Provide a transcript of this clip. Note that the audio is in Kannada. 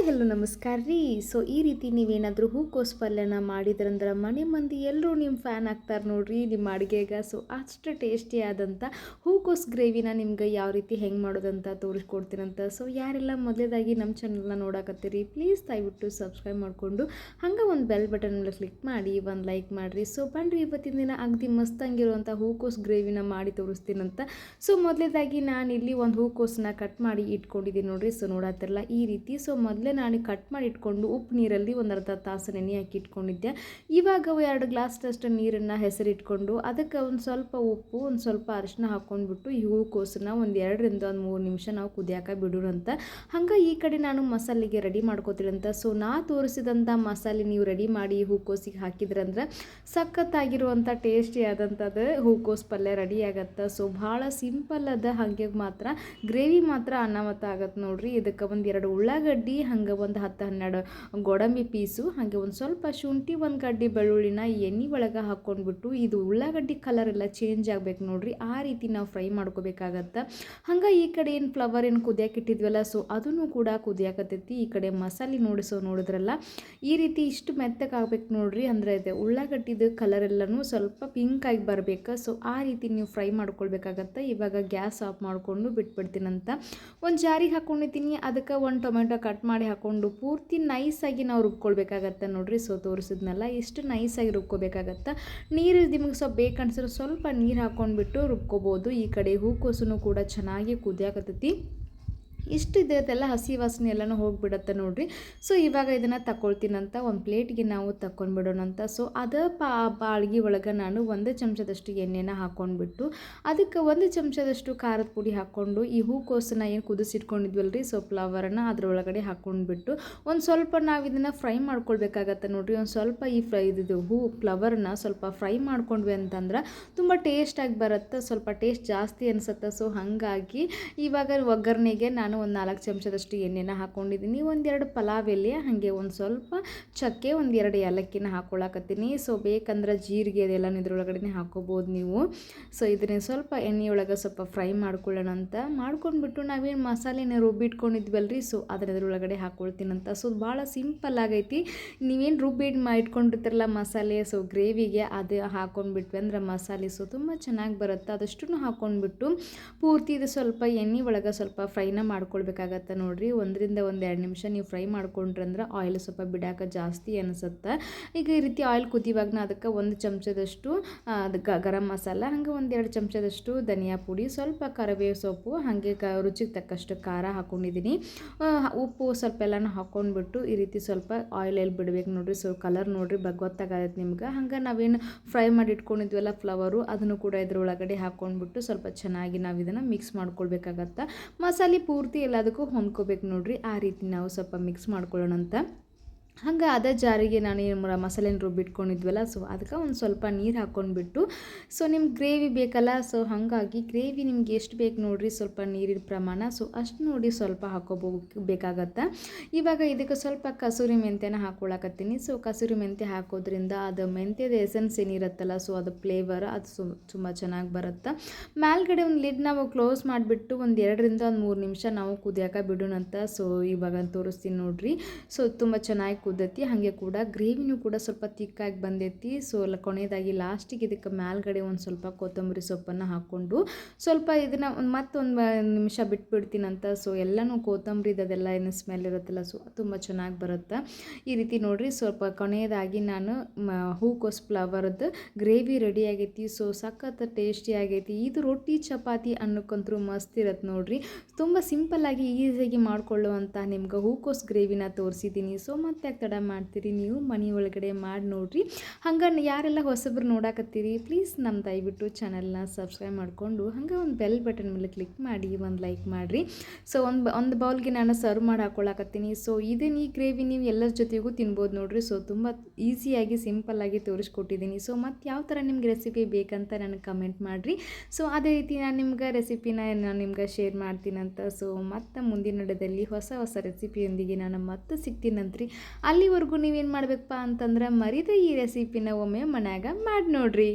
ಹಲೋ ನಮಸ್ಕಾರ ರೀ. ಸೊ ಈ ರೀತಿ ನೀವೇನಾದರೂ ಹೂಕೋಸು ಪಲ್ಯನ ಮಾಡಿದ್ರಂದ್ರೆ ಮನೆ ಮಂದಿ ಎಲ್ಲರೂ ನಿಮ್ಮ ಫ್ಯಾನ್ ಆಗ್ತಾರೆ ನೋಡ್ರಿ ನಿಮ್ಮ ಅಡುಗೆಗೆ. ಸೊ ಅಷ್ಟು ಟೇಸ್ಟಿಯಾದಂಥ ಹೂಕೋಸು ಗ್ರೇವಿನ ನಿಮ್ಗೆ ಯಾವ ರೀತಿ ಹೆಂಗೆ ಮಾಡೋದಂತ ತೋರಿಸ್ಕೊಡ್ತೀನಂತ. ಸೊ ಯಾರೆಲ್ಲ ಮೊದಲೇದಾಗಿ ನಮ್ಮ ಚಾನಲ್ನ ನೋಡಕತ್ತೀರಿ ಪ್ಲೀಸ್ ದಯವಿಟ್ಟು ಸಬ್ಸ್ಕ್ರೈಬ್ ಮಾಡಿಕೊಂಡು ಹಂಗೆ ಒಂದು ಬೆಲ್ ಬಟನ್ ಮೇಲೆ ಕ್ಲಿಕ್ ಮಾಡಿ ಒಂದು ಲೈಕ್ ಮಾಡಿರಿ. ಸೊ ಬನ್ರಿ ಇವತ್ತಿನ ದಿನ ಅಗದಿ ಮಸ್ತಂಗಿರುವಂಥ ಹೂಕೋಸು ಗ್ರೇವಿನ ಮಾಡಿ ತೋರಿಸ್ತೀನಂತ. ಸೊ ಮೊದಲೇದಾಗಿ ನಾನಿಲ್ಲಿ ಒಂದು ಹೂಕೋಸನ್ನ ಕಟ್ ಮಾಡಿ ಇಟ್ಕೊಂಡಿದ್ದೀನಿ ನೋಡ್ರಿ. ಸೊ ನೋಡತ್ತಿರಲ್ಲ ಈ ರೀತಿ. ಸೊ ಮೊದಲೇ ನಾನು ಕಟ್ ಮಾಡಿ ಇಟ್ಕೊಂಡು ಉಪ್ಪು ನೀರಲ್ಲಿ ಒಂದು ಅರ್ಧ ತಾಸು ನೆನೆ ಹಾಕಿ ಇಟ್ಕೊಂಡಿದ್ದೆ. ಇವಾಗ 2 ಗ್ಲಾಸ್ದಷ್ಟು ನೀರನ್ನು ಹೆಸರಿಟ್ಕೊಂಡು ಅದಕ್ಕೆ ಒಂದು ಸ್ವಲ್ಪ ಉಪ್ಪು ಒಂದು ಸ್ವಲ್ಪ ಅರಿಶಿನ ಹಾಕ್ಕೊಂಡ್ಬಿಟ್ಟು ಈ ಹೂಕೋಸನ್ನ ಒಂದು 2 ರಿಂದ 3 ನಿಮಿಷ ನಾವು ಕುದಿಯಾಕ ಬಿಡೋಣಂತ. ಹಂಗೆ ಈ ಕಡೆ ನಾನು ಮಸಾಲೆಗೆ ರೆಡಿ ಮಾಡ್ಕೋತೀರಂತ. ಸೊ ನಾ ತೋರಿಸಿದಂಥ ಮಸಾಲೆ ನೀವು ರೆಡಿ ಮಾಡಿ ಹೂಕೋಸಿಗೆ ಹಾಕಿದ್ರಂದ್ರೆ ಸಖತ್ತಾಗಿರುವಂಥ ಟೇಸ್ಟಿ ಆದಂಥದ್ದು ಹೂಕೋಸು ಪಲ್ಯ ರೆಡಿ ಆಗತ್ತೆ. ಸೊ ಭಾಳ ಸಿಂಪಲ್ ಅದ, ಹಾಗೆ ಮಾತ್ರ ಗ್ರೇವಿ ಮಾತ್ರ ಅನಾಮತ ಆಗತ್ತೆ ನೋಡ್ರಿ. ಇದಕ್ಕೆ ಒಂದು 2 ಉಳ್ಳಾಗಡ್ಡಿ, ಹಂಗೆ ಒಂದು 10-12 ಗೋಡಂಬಿ ಪೀಸು, ಹಾಗೆ ಒಂದು ಸ್ವಲ್ಪ ಶುಂಠಿ, ಒಂದು ಗಡ್ಡೆ ಬೆಳ್ಳುಳ್ಳಿನ ಎಣ್ಣೆ ಒಳಗೆ ಹಾಕ್ಕೊಂಡ್ಬಿಟ್ಟು ಇದು ಉಳ್ಳಾಗಡ್ಡಿ ಕಲರ್ ಎಲ್ಲ ಚೇಂಜ್ ಆಗ್ಬೇಕು ನೋಡ್ರಿ, ಆ ರೀತಿ ನಾವು ಫ್ರೈ ಮಾಡ್ಕೋಬೇಕಾಗತ್ತೆ. ಹಂಗೆ ಈ ಕಡೆ ಏನು ಫ್ಲವರ್ ಏನು ಕುದಿಯಾಕೆ ಇಟ್ಟಿದ್ವಲ್ಲ ಸೊ ಅದನ್ನು ಕೂಡ ಕುದಿಯಾಕತ್ತೈತಿ. ಈ ಕಡೆ ಮಸಾಲೆ ನೋಡಿದ್ರಲ್ಲ ಈ ರೀತಿ ಇಷ್ಟು ಮೆತ್ತಗೆ ಆಗ್ಬೇಕು ನೋಡ್ರಿ. ಅಂದರೆ ಇದೆ ಉಳ್ಳಾಗಡ್ಡಿದು ಕಲರ್ ಎಲ್ಲನೂ ಸ್ವಲ್ಪ ಪಿಂಕ್ ಆಗಿ ಬರಬೇಕು. ಸೊ ಆ ರೀತಿ ನೀವು ಫ್ರೈ ಮಾಡ್ಕೊಳ್ಬೇಕಾಗತ್ತೆ. ಇವಾಗ ಗ್ಯಾಸ್ ಆಫ್ ಮಾಡಿಕೊಂಡು ಬಿಟ್ಬಿಡ್ತೀನಂತ. ಒಂದು ಜಾರಿಗೆ ಹಾಕ್ಕೊಂಡಿದ್ದೀನಿ, ಅದಕ್ಕೆ ಒಂದು ಟೊಮೆಟೊ ಕಟ್ ಮಾಡಿ ಹಾಕ್ಕೊಂಡು ಪೂರ್ತಿ ನೈಸಾಗಿ ನಾವು ರುಬ್ಕೊಳ್ಬೇಕಾಗತ್ತೆ ನೋಡ್ರಿ. ಸೊ ತೋರಿಸಿದ್ನಲ್ಲ ಇಷ್ಟು ನೈಸಾಗಿ ರುಬ್ಕೋಬೇಕಾಗತ್ತೆ. ನೀರು ನಿಮಗೆ ಸ್ವಲ್ಪ ಬೇಕನ್ಸಿದ್ರೆ ಸ್ವಲ್ಪ ನೀರು ಹಾಕ್ಕೊಂಡ್ಬಿಟ್ಟು ರುಬ್ಕೋಬೋದು. ಈ ಕಡೆ ಹೂಕೋಸು ಕೂಡ ಚೆನ್ನಾಗಿ ಕುದಿಯಾಕತ್ತೈತಿ. ಇಷ್ಟು ಇದೆಲ್ಲ ಹಸಿ ವಾಸನೆ ಎಲ್ಲನೂ ಹೋಗಿಬಿಡತ್ತೆ ನೋಡ್ರಿ. ಸೊ ಇವಾಗ ಇದನ್ನು ತಗೊಳ್ತೀನಂತ ಒಂದು ಪ್ಲೇಟ್ಗೆ ನಾವು ತಗೊಂಡ್ಬಿಡೋಣಂತ. ಸೊ ಅದ ಬಾಳ್ಗಿ ಒಳಗೆ ನಾನು 1 ಚಮಚದಷ್ಟು ಎಣ್ಣೆನ ಹಾಕ್ಕೊಂಡ್ಬಿಟ್ಟು ಅದಕ್ಕೆ 1 ಚಮಚದಷ್ಟು ಖಾರದ ಪುಡಿ ಹಾಕ್ಕೊಂಡು ಈ ಹೂಕೋಸನ್ನ ಏನು ಕುದಿಸಿಟ್ಕೊಂಡಿದ್ವಲ್ರಿ ಸೊ ಫ್ಲವರನ್ನು ಅದರೊಳಗಡೆ ಹಾಕ್ಕೊಂಡ್ಬಿಟ್ಟು ಒಂದು ಸ್ವಲ್ಪ ನಾವು ಇದನ್ನು ಫ್ರೈ ಮಾಡ್ಕೊಳ್ಬೇಕಾಗತ್ತೆ ನೋಡ್ರಿ. ಒಂದು ಸ್ವಲ್ಪ ಈ ಫ್ಲವರ್ನ ಸ್ವಲ್ಪ ಫ್ರೈ ಮಾಡ್ಕೊಂಡ್ವಿ ಅಂತಂದ್ರೆ ತುಂಬ ಟೇಸ್ಟಾಗಿ ಬರುತ್ತೆ, ಸ್ವಲ್ಪ ಟೇಸ್ಟ್ ಜಾಸ್ತಿ ಅನಿಸುತ್ತೆ. ಸೊ ಹಾಗಾಗಿ ಇವಾಗ ಒಗ್ಗರಣೆಗೆ ನಾನು ಒಂದು 4 ಚಮಚದಷ್ಟು ಎಣ್ಣೆನ ಹಾಕ್ಕೊಂಡಿದ್ದೀನಿ, 1-2 ಪಲಾವ್ ಎಲೆ, ಹಾಗೆ ಒಂದು ಸ್ವಲ್ಪ ಚಕ್ಕೆ, 1-2 ಏಲಕ್ಕಿನ ಹಾಕ್ಕೊಳಕತ್ತೀನಿ. ಸೊ ಬೇಕಂದ್ರೆ ಜೀರಿಗೆ ಅದೆಲ್ಲ ಇದ್ರೊಳಗಡೆ ಹಾಕೋಬೋದು ನೀವು. ಸೊ ಇದನ್ನ ಸ್ವಲ್ಪ ಎಣ್ಣೆಯೊಳಗೆ ಸ್ವಲ್ಪ ಫ್ರೈ ಮಾಡ್ಕೊಳ್ಳೋಣ ಅಂತ ಮಾಡ್ಕೊಂಡ್ಬಿಟ್ಟು ನಾವೇನು ಮಸಾಲೆನ ರುಬ್ಬಿಟ್ಕೊಂಡಿದ್ವಲ್ರಿ ಸೊ ಅದನ್ನ ಇದ್ರೊಳಗಡೆ ಹಾಕ್ಕೊಳ್ತೀನಂತ. ಸೊ ಭಾಳ ಸಿಂಪಲ್ ಆಗೈತಿ. ನೀವೇನು ಇಟ್ಕೊಂಡಿರ್ತಾರಲ್ಲ ಮಸಾಲೆ ಸೊ ಗ್ರೇವಿಗೆ ಅದು ಹಾಕ್ಕೊಂಡ್ಬಿಟ್ವಿ ಅಂದ್ರೆ ಮಸಾಲೆ ಸೊ ತುಂಬ ಚೆನ್ನಾಗಿ ಬರುತ್ತೆ. ಅದಷ್ಟು ಹಾಕ್ಕೊಂಡ್ಬಿಟ್ಟು ಪೂರ್ತಿ ಇದು ಸ್ವಲ್ಪ ಎಣ್ಣೆ ಒಳಗೆ ಸ್ವಲ್ಪ ಫ್ರೈನ ಮಾಡ್ಕೊಳ್ಬೇಕಾಗತ್ತೆ ನೋಡ್ರಿ. 1 ರಿಂದ 2 ನಿಮಿಷ ನೀವು ಫ್ರೈ ಮಾಡ್ಕೊಂಡ್ರಂದ್ರೆ ಆಯಿಲ್ ಸ್ವಲ್ಪ ಬಿಡಾಕ ಜಾಸ್ತಿ ಅನಿಸುತ್ತೆ. ಈಗ ಈ ರೀತಿ ಆಯಿಲ್ ಕುದಿವಾಗ ಅದಕ್ಕೆ 1 ಚಮಚದಷ್ಟು ಗರಂ ಮಸಾಲ, ಹಾಗೆ 1-2 ಚಮಚದಷ್ಟು ಧನಿಯಾ ಪುಡಿ, ಸ್ವಲ್ಪ ಕರಿಬೇವು ಸೊಪ್ಪು, ಹಾಗೆ ರುಚಿಗೆ ತಕ್ಕಷ್ಟು ಖಾರ ಹಾಕ್ಕೊಂಡಿದ್ದೀನಿ, ಉಪ್ಪು ಸ್ವಲ್ಪ ಎಲ್ಲನೂ ಹಾಕ್ಕೊಂಡ್ಬಿಟ್ಟು ಈ ರೀತಿ ಸ್ವಲ್ಪ ಆಯಿಲಲ್ಲಿ ಬಿಡಬೇಕು ನೋಡ್ರಿ. ಸೊ ಕಲರ್ ನೋಡ್ರಿ ಗೊತ್ತಾಗತ್ತೆ ನಿಮ್ಗೆ. ಹಂಗೆ ನಾವೇನು ಫ್ರೈ ಮಾಡಿ ಇಟ್ಕೊಂಡಿದ್ವಲ್ಲ ಫ್ಲವರು ಅದನ್ನು ಕೂಡ ಇದ್ರೊಳಗಡೆ ಹಾಕ್ಕೊಂಡ್ಬಿಟ್ಟು ಸ್ವಲ್ಪ ಚೆನ್ನಾಗಿ ನಾವು ಇದನ್ನು ಮಿಕ್ಸ್ ಮಾಡ್ಕೊಳ್ಬೇಕಾಗತ್ತೆ. ಮಸಾಲೆ ಪೂರ್ತಿ ಎಲ್ಲದಕ್ಕೂ ಹೊಂದ್ಕೋಬೇಕು ನೋಡ್ರಿ, ಆ ರೀತಿ ನಾವು ಸ್ವಲ್ಪ ಮಿಕ್ಸ್ ಮಾಡ್ಕೊಳ್ಳೋಣಂತ. ಹಂಗೆ ಅದೇ ಜಾರಿಗೆ ನಾನು ಏನು ಮಸಾಲೆನ ರುಬ್ಬಿಟ್ಕೊಂಡಿದ್ವಲ್ಲ ಸೊ ಅದಕ್ಕೆ ಒಂದು ಸ್ವಲ್ಪ ನೀರು ಹಾಕ್ಕೊಂಡ್ಬಿಟ್ಟು ಸೊ ನಿಮ್ಗೆ ಗ್ರೇವಿ ಬೇಕಲ್ಲ ಸೊ ಹಾಗಾಗಿ ಗ್ರೇವಿ ನಿಮ್ಗೆ ಎಷ್ಟು ಬೇಕು ನೋಡಿರಿ ಸ್ವಲ್ಪ ನೀರಿನ ಪ್ರಮಾಣ ಸೊ ಅಷ್ಟು ನೋಡಿ ಸ್ವಲ್ಪ ಬೇಕಾಗತ್ತೆ. ಇವಾಗ ಇದಕ್ಕೆ ಸ್ವಲ್ಪ ಕಸೂರಿ ಮೆಂತ್ಯನ ಹಾಕ್ಕೊಳಕತ್ತೀನಿ. ಸೊ ಕಸೂರಿ ಮೆಂತ್ಯ ಹಾಕೋದ್ರಿಂದ ಅದು ಮೆಂತ್ಯದ ಎಸೆನ್ಸ್ ಏನಿರುತ್ತಲ್ಲ ಸೊ ಅದು ಫ್ಲೇವರ್ ಅದು ತುಂಬ ಚೆನ್ನಾಗಿ ಬರುತ್ತೆ. ಮೇಲ್ಗಡೆ ಒಂದು ಲಿಡ್ ನಾವು ಕ್ಲೋಸ್ ಮಾಡಿಬಿಟ್ಟು ಒಂದು 2 ರಿಂದ 3 ನಿಮಿಷ ನಾವು ಕುದಿಯಾಕ ಬಿಡೋಣಂತ. ಸೊ ಇವಾಗ ತೋರಿಸ್ತೀನಿ ನೋಡ್ರಿ. ಸೊ ತುಂಬ ಚೆನ್ನಾಗಿ ಕುದ್ದೈತಿ, ಹಾಗೆ ಕೂಡ ಗ್ರೇವಿನೂ ಕೂಡ ಸ್ವಲ್ಪ ತಿಕ್ಕಾಗಿ ಬಂದೈತಿ. ಸೊ ಕೊನೆಯದಾಗಿ ಲಾಸ್ಟಿಗೆ ಇದಕ್ಕೆ ಮೇಲ್ಗಡೆ ಒಂದು ಸ್ವಲ್ಪ ಕೊತ್ತಂಬರಿ ಸೊಪ್ಪನ್ನು ಹಾಕ್ಕೊಂಡು ಸ್ವಲ್ಪ ಇದನ್ನು ಮತ್ತೊಂದು ನಿಮಿಷ ಬಿಟ್ಬಿಡ್ತೀನಂತ. ಸೊ ಎಲ್ಲನೂ ಕೊತ್ತಂಬರಿದೆಲ್ಲ ಏನು ಸ್ಮೆಲ್ ಇರುತ್ತಲ್ಲ ಸೊ ತುಂಬ ಚೆನ್ನಾಗಿ ಬರುತ್ತೆ. ಈ ರೀತಿ ನೋಡಿರಿ ಸ್ವಲ್ಪ ಕೊನೆಯದಾಗಿ ನಾನು ಹೂಕೋಸು ಫ್ಲವರ್ದು ಗ್ರೇವಿ ರೆಡಿ ಆಗೈತಿ. ಸೊ ಸಖತ್ ಟೇಸ್ಟಿ ಆಗೈತಿ. ಇದು ರೊಟ್ಟಿ ಚಪಾತಿ ಅನ್ನಕ್ಕಂತೂ ಮಸ್ತ್ ಇರತ್ತೆ ನೋಡಿರಿ. ತುಂಬ ಸಿಂಪಲ್ಲಾಗಿ ಈಸಿಯಾಗಿ ಮಾಡಿಕೊಳ್ಳುವಂಥ ನಿಮ್ಗೆ ಹೂಕೋಸು ಗ್ರೇವಿನ ತೋರಿಸಿದ್ದೀನಿ. ಸೊ ಮತ್ತೆ ತಡ ಮಾಡ್ತೀರಿ ನೀವು ಮನೆ ಒಳಗಡೆ ಮಾಡಿ ನೋಡ್ರಿ. ಹಂಗೆ ಯಾರೆಲ್ಲ ಹೊಸಬ್ರು ನೋಡಾಕತ್ತೀರಿ ಪ್ಲೀಸ್ ನಮ್ಮ ದಯವಿಟ್ಟು ಚಾನಲ್ನ ಸಬ್ಸ್ಕ್ರೈಬ್ ಮಾಡಿಕೊಂಡು ಹಂಗೆ ಒಂದು ಬೆಲ್ ಬಟನ್ ಮೇಲೆ ಕ್ಲಿಕ್ ಮಾಡಿ ಒಂದು ಲೈಕ್ ಮಾಡಿರಿ. ಸೊ ಒಂದು ಬೌಲ್ಗೆ ನಾನು ಸರ್ವ್ ಮಾಡಿ ಹಾಕ್ಕೊಳಕತ್ತೀನಿ. ಸೊ ಈ ಗ್ರೇವಿ ನೀವು ಎಲ್ಲರ ಜೊತೆಗೂ ತಿನ್ಬೋದು ನೋಡ್ರಿ. ಸೊ ತುಂಬ ಈಸಿಯಾಗಿ ಸಿಂಪಲ್ಲಾಗಿ ತೋರಿಸ್ಕೊಟ್ಟಿದ್ದೀನಿ. ಸೊ ಮತ್ತು ಯಾವ ಥರ ನಿಮ್ಗೆ ರೆಸಿಪಿ ಬೇಕಂತ ನನಗೆ ಕಮೆಂಟ್ ಮಾಡಿರಿ. ಸೊ ಅದೇ ರೀತಿ ನಾನು ನಿಮ್ಗೆ ರೆಸಿಪಿನ ನಾನು ನಿಮ್ಗೆ ಶೇರ್ ಮಾಡ್ತೀನಂತ. ಸೊ ಮತ್ತು ಮುಂದಿನ ನಡೆದಲ್ಲಿ ಹೊಸ ರೆಸಿಪಿಯೊಂದಿಗೆ ನಾನು ಮತ್ತೆ ಸಿಗ್ತೀನಂತ್ರಿ. ಅಲ್ಲಿವರೆಗೂ ನೀವೇನು ಮಾಡಬೇಕಪ್ಪ ಅಂತಂದ್ರೆ ಮರಿದೇ ಈ ರೆಸಿಪಿನ ಒಮ್ಮೆ ಮನ್ಯಾಗ ಮಾಡಿ ನೋಡ್ರಿ.